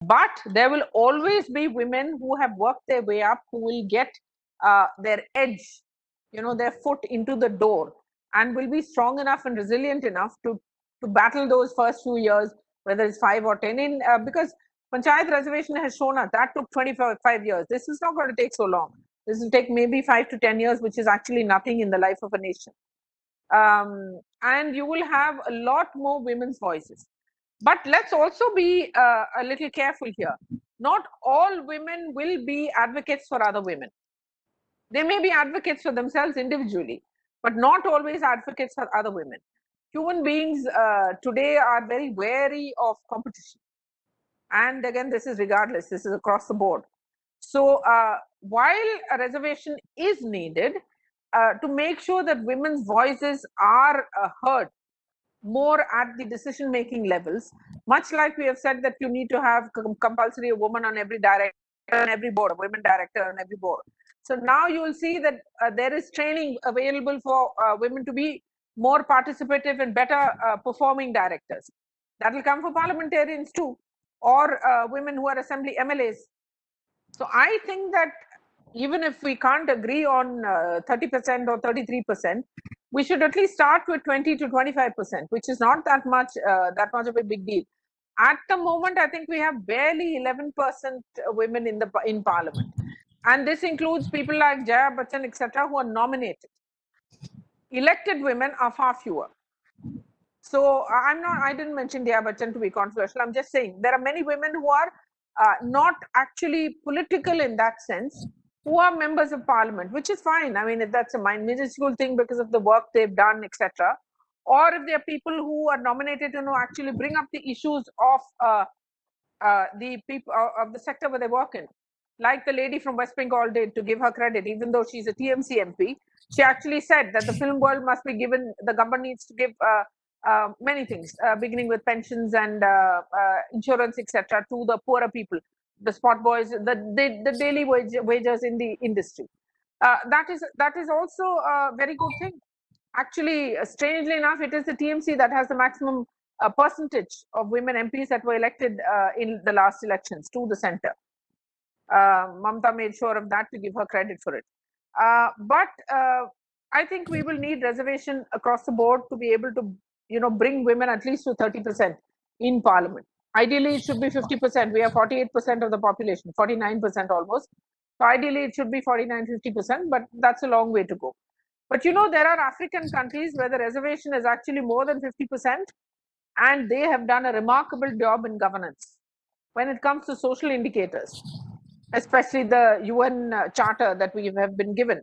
But there will always be women who have worked their way up, who will get their edge, their foot into the door, and will be strong enough and resilient enough to battle those first few years, whether it's 5 or 10. Because Panchayat reservation has shown us that took 25 years. This is not going to take so long. This will take maybe 5 to 10 years, which is actually nothing in the life of a nation. And you will have a lot more women's voices. But let's also be a little careful here. Not all women will be advocates for other women. They may be advocates for themselves individually, but not always advocates for other women. Human beings today are very wary of competition. And again, this is regardless, this is across the board. So while a reservation is needed to make sure that women's voices are heard more at the decision making levels, much like we have said that you need to have compulsory a woman on every director and every board, a women director on every board. So now you will see that there is training available for women to be more participative and better performing directors. That will come for parliamentarians too, or women who are assembly MLAs. So I think that even if we can't agree on 30% or 33%, we should at least start with 20 to 25%, which is not that much of a big deal. At the moment, I think we have barely 11% women in parliament, and this includes people like Jaya Bachchan, etc., who are nominated. Elected women are far fewer. So I didn't mention Jaya Bachchan to be controversial. I'm just saying there are many women who are not actually political in that sense, who are members of parliament, which is fine. I mean, if that's a minuscule thing because of the work they've done, etc., or if there are people who are nominated to actually bring up the issues of the people of the sector where they work in, like the lady from West Bengal did, to give her credit, even though she's a TMC MP. She actually said that the film world must be given, the government needs to give many things, beginning with pensions and insurance, etc., to the poorer people, the spot boys, the daily wagers in the industry. That is also a very good thing. Actually, strangely enough, it is the TMC that has the maximum percentage of women MPs that were elected in the last elections to the center. Mamta made sure of that to give her credit for it. But I think we will need reservation across the board to be able to, bring women at least to 30% in parliament. Ideally, it should be 50%. We have 48% of the population, 49% almost. So ideally, it should be 49, 50%, but that's a long way to go. But there are African countries where the reservation is actually more than 50%, and they have done a remarkable job in governance when it comes to social indicators, especially the UN charter that we have been given.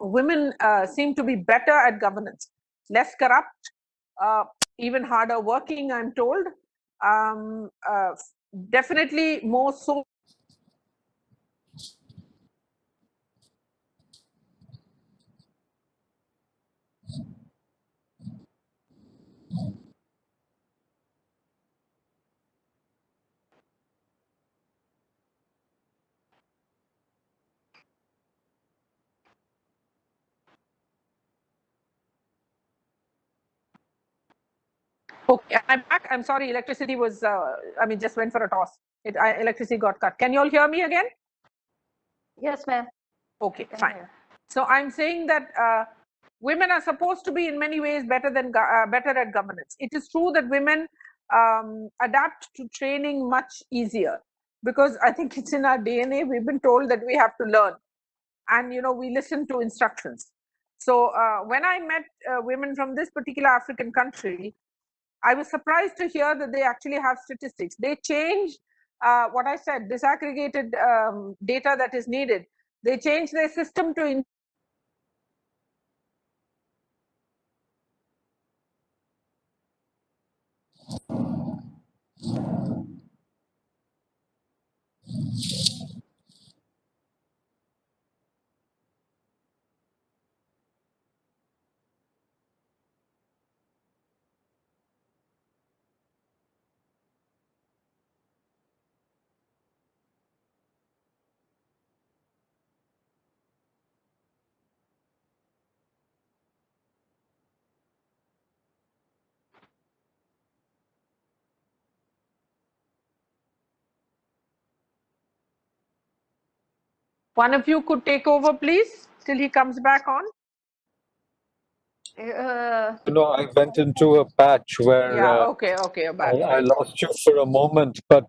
Women seem to be better at governance, less corrupt, even harder working, I'm told. Definitely more so. Okay, I'm back. I'm sorry, electricity was, just went for a toss. Electricity got cut. Can you all hear me again? Yes, ma'am. Okay, fine. So I'm saying that women are supposed to be in many ways better at governance. It is true that women adapt to training much easier, because I think it's in our DNA. We've been told that we have to learn, and we listen to instructions. So when I met women from this particular African country, I was surprised to hear that they actually have statistics. They change what I said, disaggregated data that is needed. They change their system to One of you could take over, please, till he comes back on. I went into a patch where Yeah, okay, you're back. I lost you for a moment, but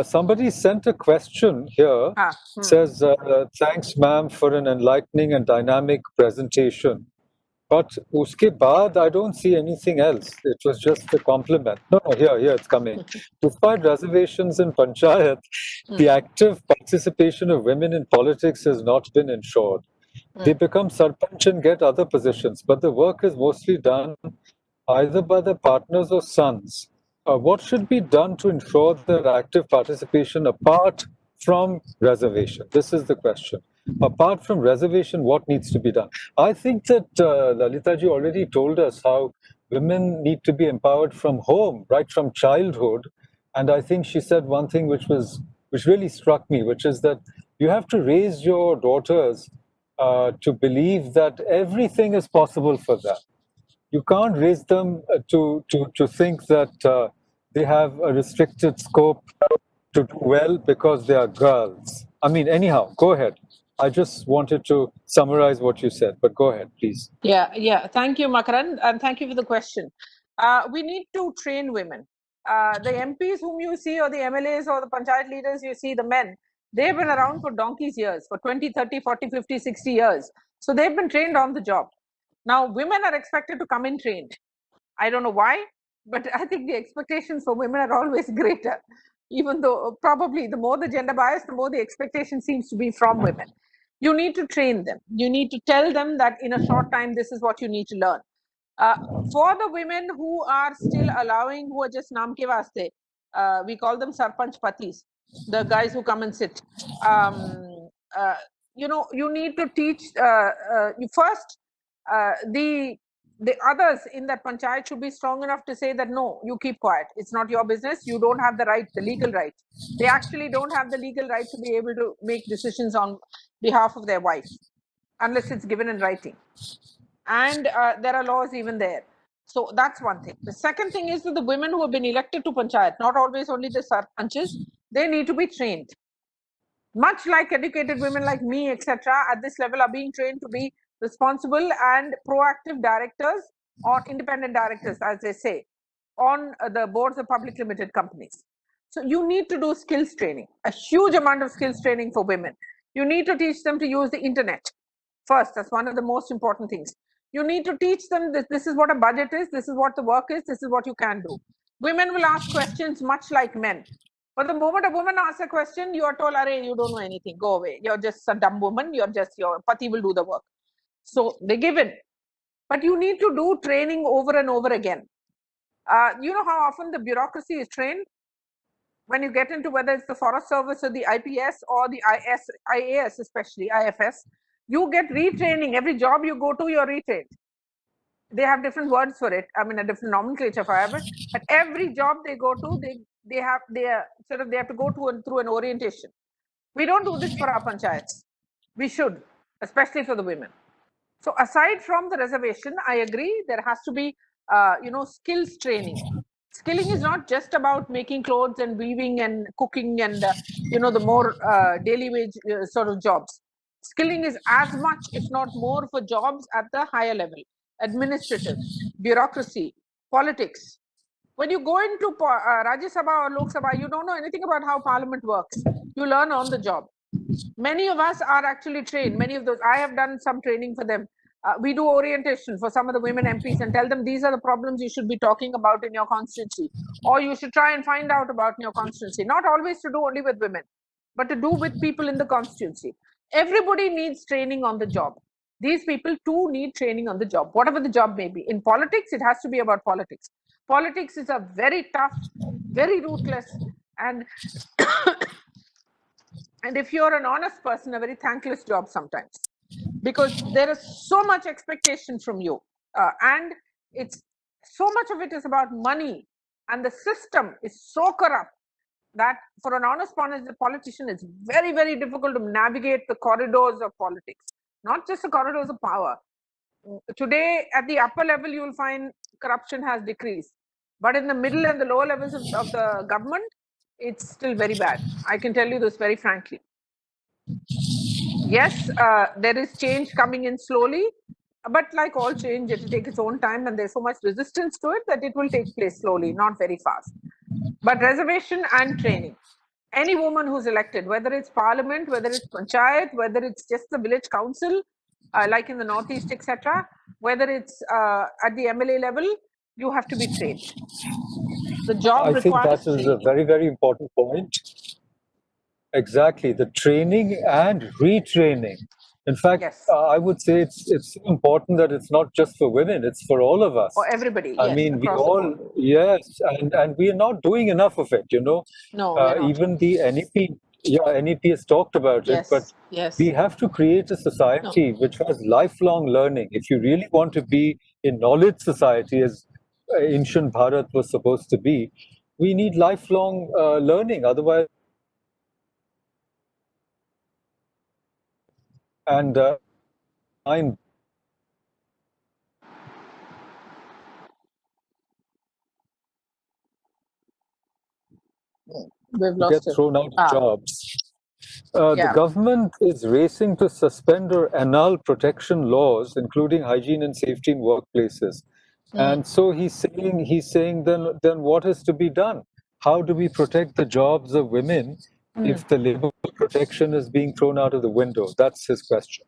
somebody sent a question here. Says, thanks, ma'am, for an enlightening and dynamic presentation. But uske baad, I don't see anything else. It was just a compliment. No, here it's coming. Despite reservations in Panchayat, the active participation of women in politics has not been ensured. They become sarpanch and get other positions, but the work is mostly done either by their partners or sons. What should be done to ensure their active participation apart from reservation? This is the question. Apart from reservation, what needs to be done? I think that Lalita ji already told us how women need to be empowered from home, right from childhood. And I think she said one thing which really struck me, which is that you have to raise your daughters to believe that everything is possible for them. You can't raise them to think that they have a restricted scope to do well because they are girls. I mean, anyhow, go ahead. I just wanted to summarize what you said, but go ahead, please. Yeah. Thank you, Makaran, and thank you for the question. We need to train women. The MPs whom you see, or the MLAs, or the panchayat leaders you see, the men, they've been around for donkey's years, for 20, 30, 40, 50, 60 years. So they've been trained on the job. Now, women are expected to come in trained. I don't know why, but I think the expectations for women are always greater, even though probably the more the gender bias, the more the expectation seems to be from women. You need to train them. You need to tell them that in a short time, this is what you need to learn. For the women who are still allowing, who are just naam ke vaste, we call them sarpanch patis, the guys who come and sit. You need to teach you first. The others in that panchayat should be strong enough to say that no, you keep quiet. It's not your business. You don't have the right, the legal right. They actually don't have the legal right to be able to make decisions on behalf of their wife unless it's given in writing. And there are laws even there. So that's one thing. The second thing is that the women who have been elected to panchayat, not always only the sarpanches, they need to be trained. Much like educated women like me, etc., at this level are being trained to be responsible and proactive directors or independent directors, as they say, on the boards of public limited companies. So you need to do skills training, a huge amount of skills training for women. You need to teach them to use the internet first. That's one of the most important things. You need to teach them that this is what a budget is, this is what the work is, this is what you can do. Women will ask questions much like men. But the moment a woman asks a question, you are told, "Arey, you don't know anything, go away. You're just a dumb woman, your pati will do the work." So they give in. But you need to do training over and over again. You know how often the bureaucracy is trained? When you get into whether it's the Forest Service or the IPS or the IAS, especially IFS, you get retraining. Every job you go to, you're retrained. They have different words for it. I mean, a different nomenclature forever. But every job they go to, they have to go through an orientation. We don't do this for our panchayats. We should, especially for the women. So aside from the reservation, I agree there has to be skills training. Skilling is not just about making clothes and weaving and cooking and the more daily wage sort of jobs. Skilling is as much, if not more, for jobs at the higher level: administrative, bureaucracy, politics. When you go into Rajya Sabha or Lok Sabha, you don't know anything about how parliament works. You learn on the job. Many of us are actually trained. Many of those, I have done some training for them. We do orientation for some of the women MPs and tell them these are the problems you should be talking about in your constituency, or you should try and find out about in your constituency. Not always to do only with women, but to do with people in the constituency. Everybody needs training on the job. These people too need training on the job, whatever the job may be. In politics, it has to be about politics. Politics is a very tough, very ruthless, and and if you're an honest person, a very thankless job sometimes, because there is so much expectation from you, and it's so much of it is about money, and the system is so corrupt that for an honest politician, it's very, very difficult to navigate the corridors of politics, not just the corridors of power. Today, at the upper level, you will find corruption has decreased, but in the middle and the lower levels of the government, it's still very bad. I can tell you this very frankly. Yes, there is change coming in slowly, but like all change, it will take its own time, and there's so much resistance to it that it will take place slowly, not very fast. But reservation and training. Any woman who's elected, whether it's parliament, whether it's panchayat, whether it's just the village council, like in the northeast, etc., whether it's at the MLA level, you have to be trained. The job I think requires that is training. a very, very important point. Exactly, the training and retraining. In fact, Yes. I would say it's important that it's not just for women; it's for all of us. For everybody, I yes, mean, we across the all, board. yes, and we are not doing enough of it. You know, No, we're not. even the NEP, NEP has talked about it, but yes. we have to create a society which has lifelong learning. If you really want to be a knowledge society, as ancient Bharat was supposed to be, we need lifelong learning. Otherwise, and I'm We've to get lost it. thrown out of jobs. The Yeah. government is racing to suspend or annul protection laws, including hygiene and safety in workplaces. And so he's saying then what is to be done? How do we protect the jobs of women if the labor protection is being thrown out of the window? That's his question.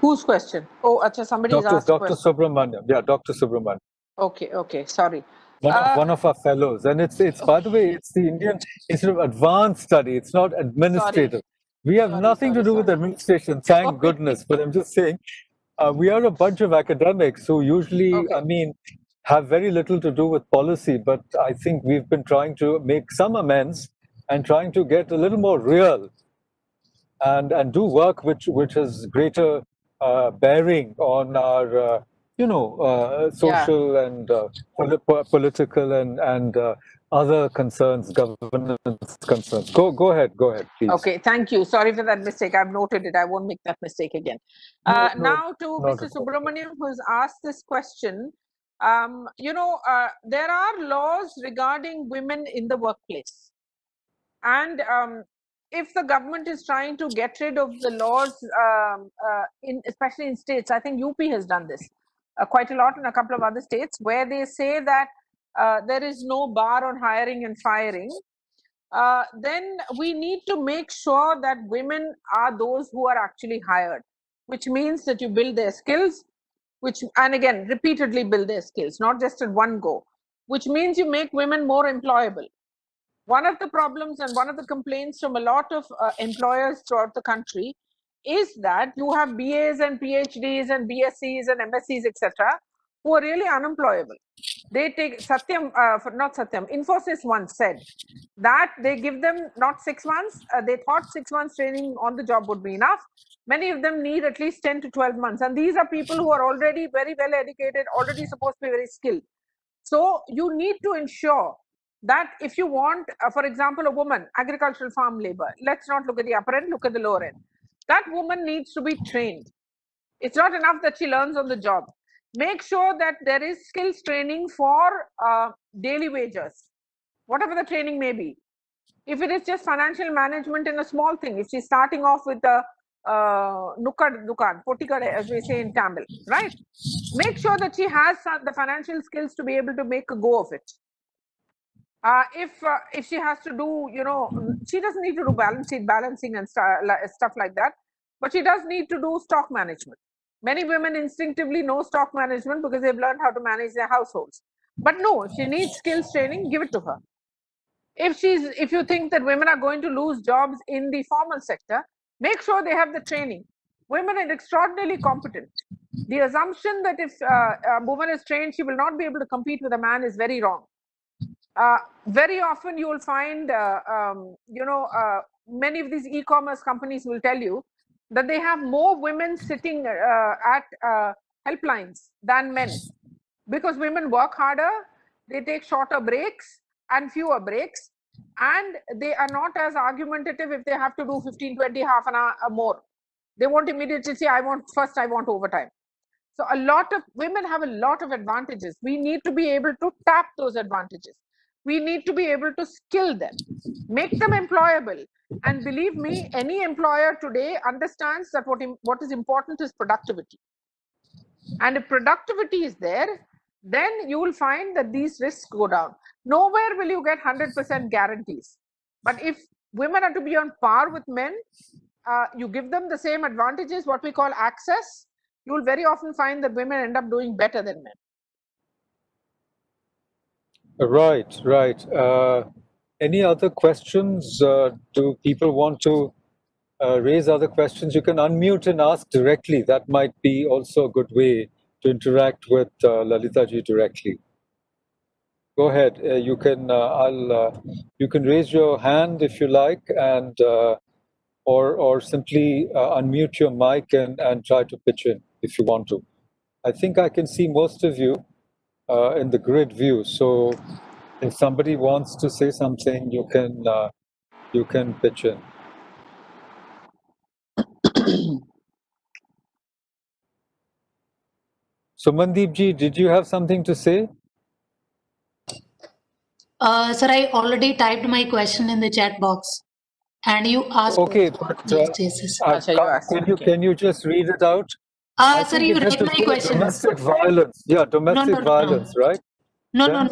Whose question? Oh, acha, somebody's asked Dr. a question. Subramaniam. Yeah, Dr. Subramaniam. Okay, sorry. One of our fellows, and it's by the way, it's the Indian Institute of Advanced Study. It's not administrative. We have nothing to do with administration, thank goodness. But I'm just saying, we are a bunch of academics who usually, I mean, have very little to do with policy. But I think we've been trying to make some amends and trying to get a little more real and do work which has greater bearing on our social and political and other concerns, governance concerns. Go ahead, please. Okay, thank you. Sorry for that mistake. I've noted it. I won't make that mistake again. Now to Mr. Subramaniam, who's asked this question. There are laws regarding women in the workplace, and if the government is trying to get rid of the laws, especially in states, I think UP has done this quite a lot in a couple of other states, where they say that there is no bar on hiring and firing. Then we need to make sure that women are those who are actually hired, which means that you build their skills, and again, repeatedly build their skills, not just at one go, which means you make women more employable. One of the problems and one of the complaints from a lot of employers throughout the country is that you have BAs and PhDs and BScs and MScs, etc., who are really unemployable. They take not Satyam, Infosys once said that they give them not 6 months, they thought 6 months training on the job would be enough. Many of them need at least 10 to 12 months. And these are people who are already very well educated, already supposed to be very skilled. So you need to ensure that if you want, for example, a woman, agricultural farm labor, let's not look at the upper end, look at the lower end. That woman needs to be trained. It's not enough that she learns on the job. Make sure that there is skills training for daily wages, whatever the training may be. If it is just financial management in a small thing, if she's starting off with a nukkad dukan, potikade, as we say in Tamil, right? Make sure that she has the financial skills to be able to make a go of it. If she has to do, she doesn't need to do balance sheet balancing and stuff like that, but she does need to do stock management. Many women instinctively know stock management because they've learned how to manage their households. But no, if she needs skills training, give it to her. If you think that women are going to lose jobs in the formal sector, make sure they have the training. Women are extraordinarily competent. The assumption that if a woman is trained, she will not be able to compete with a man is very wrong. Very often you will find, many of these e-commerce companies will tell you that they have more women sitting at helplines than men, because women work harder, they take shorter breaks and fewer breaks, and they are not as argumentative if they have to do 15, 20, half an hour or more. They won't immediately say, I want overtime. So a lot of women have a lot of advantages. We need to be able to tap those advantages. we need to be able to skill them, make them employable. And believe me, any employer today understands that what is important is productivity. And if productivity is there, then you will find that these risks go down. Nowhere will you get 100% guarantees. But if women are to be on par with men, you give them the same advantages, what we call access, you will very often find that women end up doing better than men. Right, right. Any other questions? Do people want to raise other questions? You can unmute and ask directly. That might be also a good way to interact with Lalitha ji directly. Go ahead. You can you can raise your hand if you like, and or simply unmute your mic and try to pitch in if you want to. I think I can see most of you in the grid view. So if somebody wants to say something, you can pitch in. Sumandeep ji, did you have something to say? Sir, I already typed my question in the chat box, and you asked. Okay, but can you just read it out? Sir, you read my question. Domestic violence. Yeah, domestic violence, right? No.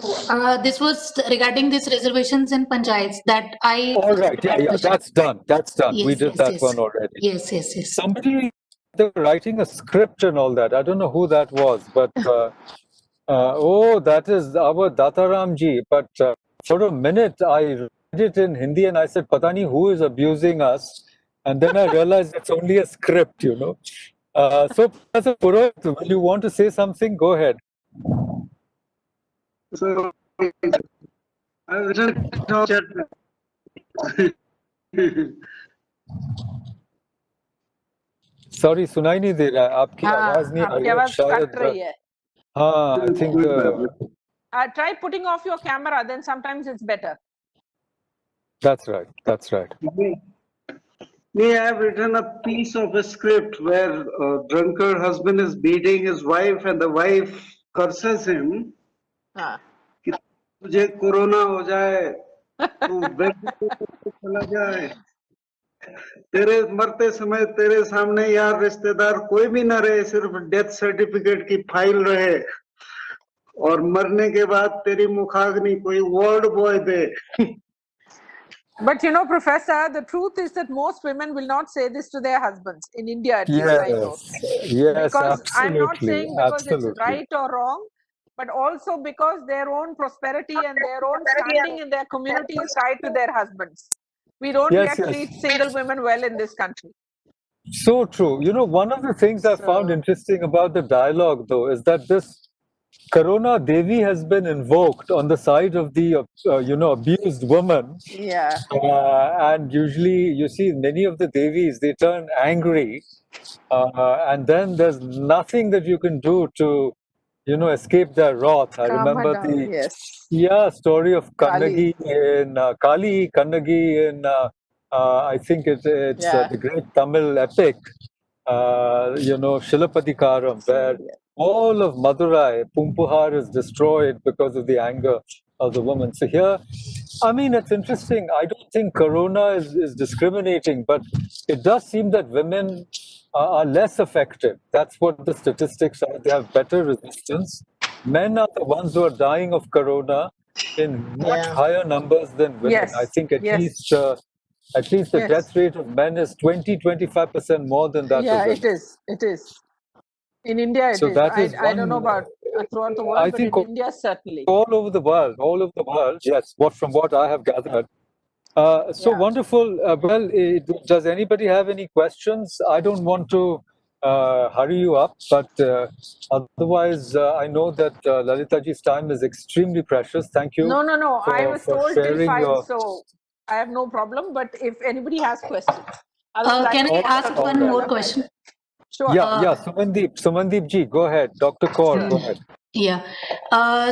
This was regarding these reservations in panchayats that I. All right. Yeah. That's done. That's done. Yes, we did that one already. Yes. Somebody, they were writing a script and all that. I don't know who that was, but oh, that is our Dataram ji. But for a minute, I read it in Hindi and I said, "Patani, who is abusing us?" And then I realized it's only a script, you know. So, Professor Purohit, will you want to say something? Go ahead. So, I've written chat. Sorry, सुनाई नहीं दे रहा है आपकी आवाज नहीं आ रही है शायद हाँ I think try putting off your camera, then sometimes it's better. That's right. Me, I have written a piece of a script where a drunkard husband is beating his wife and the wife curses him. कि तुझे corona हो जाए, तू bed पे चला जाए, तेरे मरते समय तेरे सामने यार रिश्तेदार कोई भी ना रहे, सिर्फ डेथ सर्टिफिकेट की फाइल रहे, और मरने के बाद तेरी मुखाग्नि कोई ward boy they. But you know, Professor, the truth is that most women will not say this to their husbands in India, at least I know. Yes, because absolutely. I'm not saying because it's right or wrong, but also because their own prosperity and their own standing in their community is tied to their husbands. We don't yet treat single women well in this country. So true. You know, one of the things I found interesting about the dialogue, though, is that this Corona Devi has been invoked on the side of the, abused woman. Yeah. And usually you see many of the Devis, they turn angry. And then there's nothing that you can do to, escape their wrath. I remember the story of Kannagi in Kannagi in, I think it's the great Tamil epic, Shilapadikaram, where all of Madurai, Pumpuhar is destroyed because of the anger of the woman. So here, I mean, it's interesting. I don't think Corona is discriminating, but it does seem that women are less affected. That's what the statistics are. They have better resistance. Men are the ones who are dying of Corona in much higher numbers than women. I think at least the death rate of men is 20-25% more than that of women. It is. In India, it is. I don't know about throughout the world, but in India, certainly. All over the world, yes, from what I have gathered. Wonderful. Does anybody have any questions? I don't want to hurry you up, but otherwise, I know that Lalitha ji's time is extremely precious. Thank you. No. I was told till 5, so I have no problem. But if anybody has questions, can I ask one more question? Sure. Yeah. Sumandeep ji, go ahead. Dr. Kaur, go ahead. Yeah.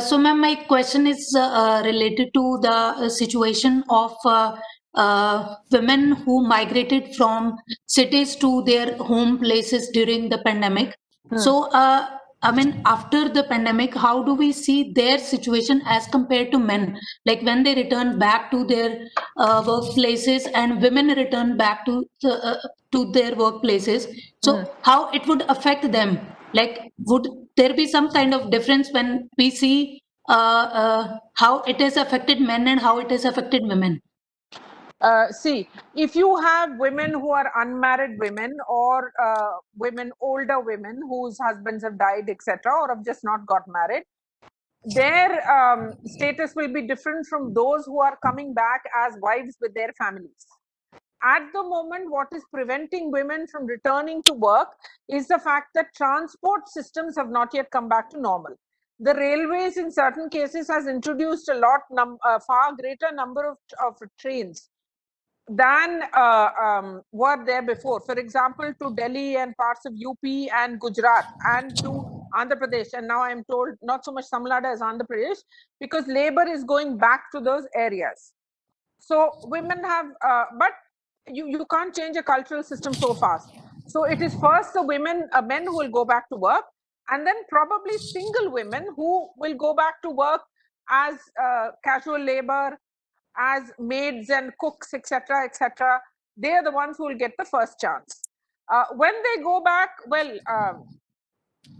So, ma'am, my question is related to the situation of women who migrated from cities to their home places during the pandemic. So, I mean, after the pandemic, how do we see their situation as compared to men? Like when they return back to their workplaces and women return back to their workplaces. So how it would affect them? Like, would there be some kind of difference when we see how it has affected men and how it has affected women? See, if you have women who are unmarried women or women, older women whose husbands have died, etc., or have just not got married, their status will be different from those who are coming back as wives with their families. At the moment, what is preventing women from returning to work is the fact that transport systems have not yet come back to normal. The railways in certain cases has introduced a far greater number of trains than were there before. For example, to Delhi and parts of UP and Gujarat and to Andhra Pradesh. And now I'm told not so much Tamil Nadu as Andhra Pradesh, because labor is going back to those areas. So women have, but you can't change a cultural system so fast. So it is first the men who will go back to work, and then probably single women who will go back to work as casual labor, as maids and cooks, etc., etc. They are the ones who will get the first chance. When they go back, well,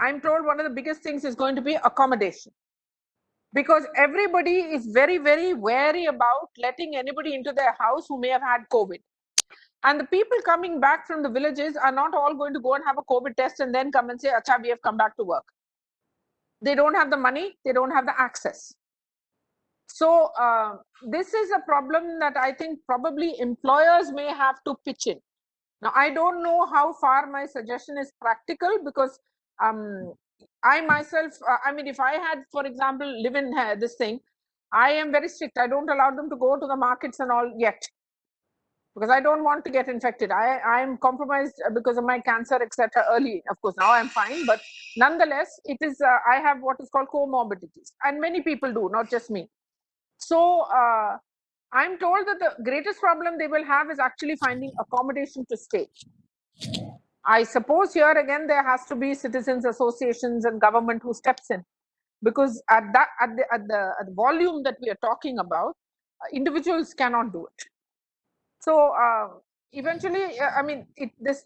I'm told one of the biggest things is going to be accommodation, because everybody is very, very wary about letting anybody into their house who may have had COVID. And the people coming back from the villages are not all going to go and have a COVID test and then come and say, "Acha, we have come back to work." They don't have the money, they don't have the access. So this is a problem that I think probably employers may have to pitch in. Now, I don't know how far my suggestion is practical, because I myself, I mean, if I had, for example, live in this thing, I am very strict. I don't allow them to go to the markets and all yet, because I don't want to get infected. I am compromised because of my cancer, etc. early. Of course, now I'm fine, but nonetheless, it is, I have what is called comorbidities, and many people do, not just me. So I'm told that the greatest problem they will have is actually finding accommodation to stay. I suppose here again there has to be citizens associations and government who steps in, because at the volume that we are talking about, individuals cannot do it. So eventually, I mean, this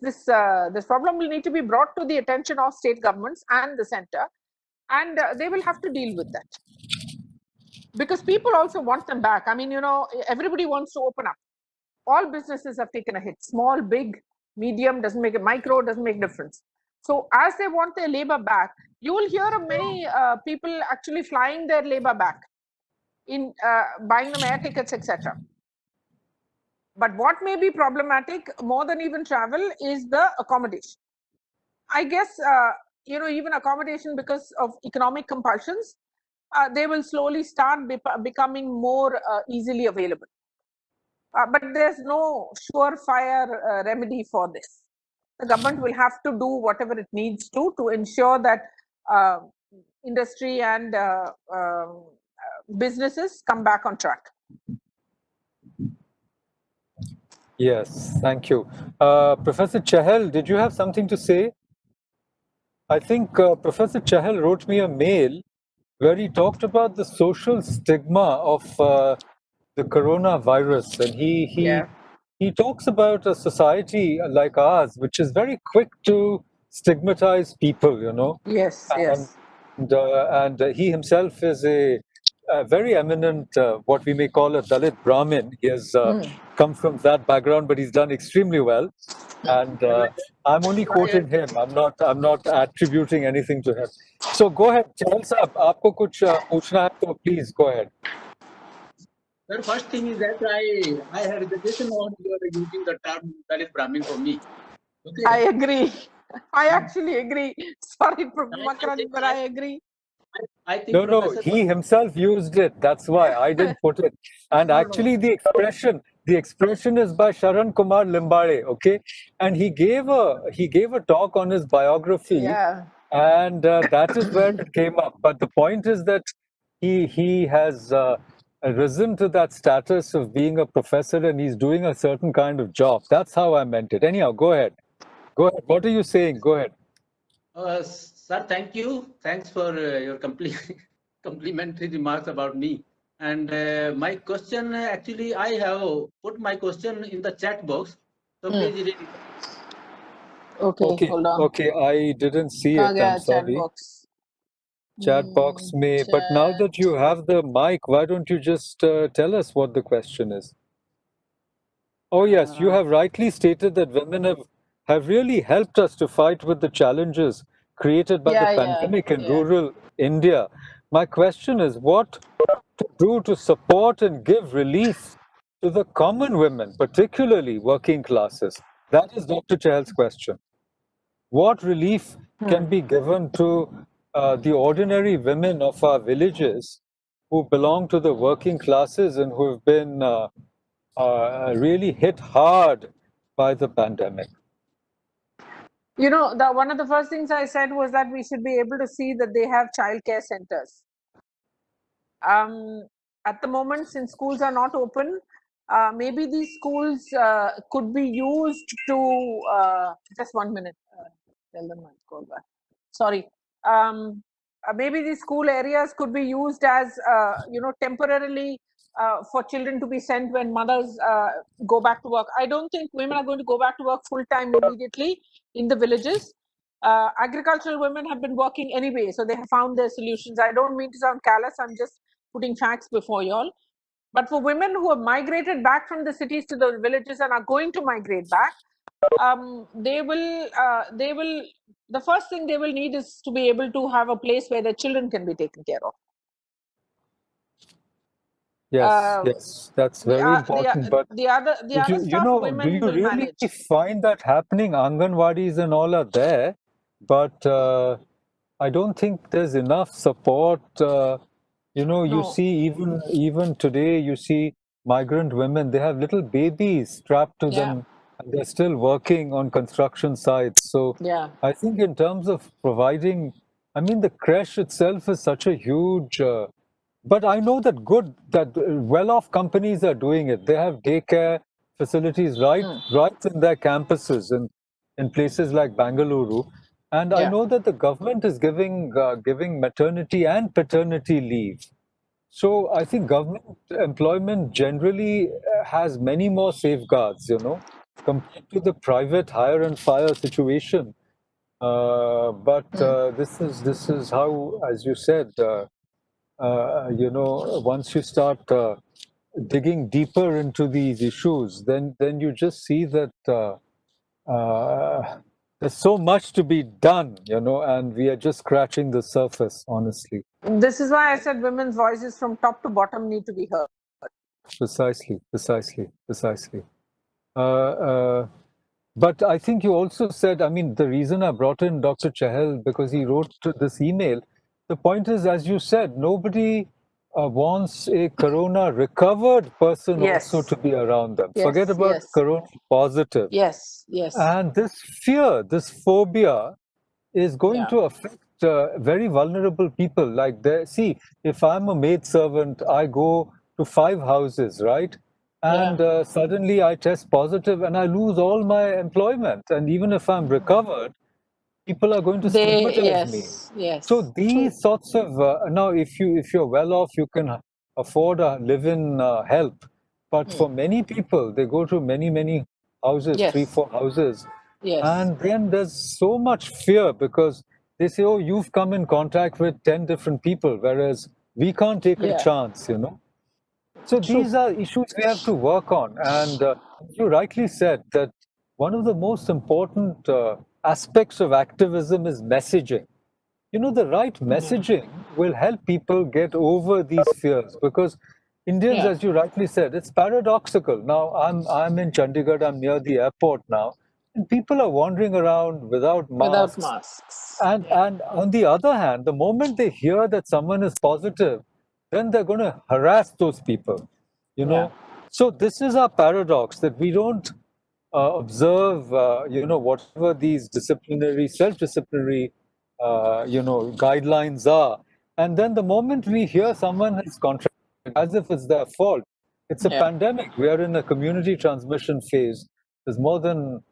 problem will need to be brought to the attention of state governments and the center, and they will have to deal with that. Because people also want them back. I mean, you know, everybody wants to open up. All businesses have taken a hit. Small, big, medium, doesn't make a micro, doesn't make a difference. So as they want their labor back, you will hear of many people actually flying their labor back, in buying them air tickets, etc. But what may be problematic more than even travel is the accommodation. I guess, you know, even accommodation, because of economic compulsions, they will slowly start becoming more easily available. But there's no surefire remedy for this. The government will have to do whatever it needs to ensure that industry and businesses come back on track. Yes, thank you. Professor Chahal, did you have something to say? I think Professor Chahal wrote me a mail where he talked about the social stigma of the coronavirus, and he talks about a society like ours, which is very quick to stigmatize people, you know. Yes, yes. And he himself is a very eminent, what we may call a Dalit Brahmin. He has come from that background, but he's done extremely well. And I'm only quoting him. I'm not attributing anything to him. So go ahead, Chahal Saab, aapko kuch puchna hai to please go ahead. The first thing is that I had hesitation on your using the term Dalit Brahmin for me. Okay. I agree. I actually agree. Sorry, Makaraj, but I agree. I think no, he himself used it. That's why I didn't put it. And actually, the expression is by Sharan Kumar Limbade. Okay, and he gave a talk on his biography. Yeah. And that is where it came up. But the point is that he has risen to that status of being a professor, and he's doing a certain kind of job. That's how I meant it. Anyhow, go ahead. Go ahead. What are you saying? Go ahead. Sir, thank you. Thanks for your complimentary remarks about me. And my question, actually, I have put my question in the chat box. So please read it. Okay, hold on. Okay, I didn't see it. I'm sorry. Chat box. Chat box may. But now that you have the mic, why don't you just tell us what the question is? Oh yes, you have rightly stated that women have really helped us to fight with the challenges created by the pandemic in rural India. My question is, what to do to support and give relief to the common women, particularly working classes? That is Dr. Chahal's question. What relief can be given to the ordinary women of our villages who belong to the working classes and who have been really hit hard by the pandemic? You know, one of the first things I said was that we should be able to see that they have childcare centers. At the moment, since schools are not open, maybe these schools could be used to just 1 minute. Tell them I'll call back. Sorry. Maybe these school areas could be used as temporarily for children to be sent when mothers go back to work. I don't think women are going to go back to work full time immediately in the villages. Agricultural women have been working anyway, so they have found their solutions. I don't mean to sound callous. I'm just putting facts before you all. But for women who have migrated back from the cities to the villages and are going to migrate back, they will the first thing they will need is to be able to have a place where their children can be taken care of. Yes, that's very important. But the other stuff women do you will really manage. find that happening? Anganwadis and all are there, but I don't think there's enough support. You see, even today, you see migrant women. They have little babies strapped to them, and they're still working on construction sites. So I think in terms of providing, I mean, the creche itself is such a huge. But I know that well-off companies are doing it. They have daycare facilities right in their campuses in places like Bangalore. And I know that the government is giving maternity and paternity leave. So I think government employment generally has many more safeguards, compared to the private hire and fire situation. But this is how, as you said, once you start digging deeper into these issues, then you just see that there's so much to be done, and we are just scratching the surface, honestly. This is why I said women's voices from top to bottom need to be heard. Precisely. But I think you also said, I mean, the reason I brought in Dr. Chahal, because he wrote this email. The point is, as you said, nobody wants a corona recovered person also to be around them. Forget about corona positive. Yes. And this fear, this phobia is going to affect very vulnerable people. Like, see, if I'm a maid servant, I go to 5 houses, right? And suddenly I test positive and I lose all my employment. And even if I'm recovered, people are going to stigmatize me. So these sorts of now, if you're well off, you can afford a live-in help. But for many people, they go to many houses, 3-4 houses, and then there's so much fear because they say, "Oh, you've come in contact with 10 different people," whereas we can't take a chance, So these are issues we have to work on. And you rightly said that one of the most important aspects of activism is messaging. The right messaging will help people get over these fears because Indians, as you rightly said, it's paradoxical. Now, I'm in Chandigarh, I'm near the airport now, and people are wandering around without masks. And on the other hand, the moment they hear that someone is positive, then they're going to harass those people, So this is our paradox that we don't observe, whatever these self-disciplinary, guidelines are. And then the moment we hear someone has contracted, as if it's their fault, it's a pandemic. We are in a community transmission phase. There's more than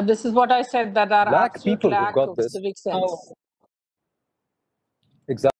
This is what I said, that our Black absolute people who lack got of this. civic sense. Exactly.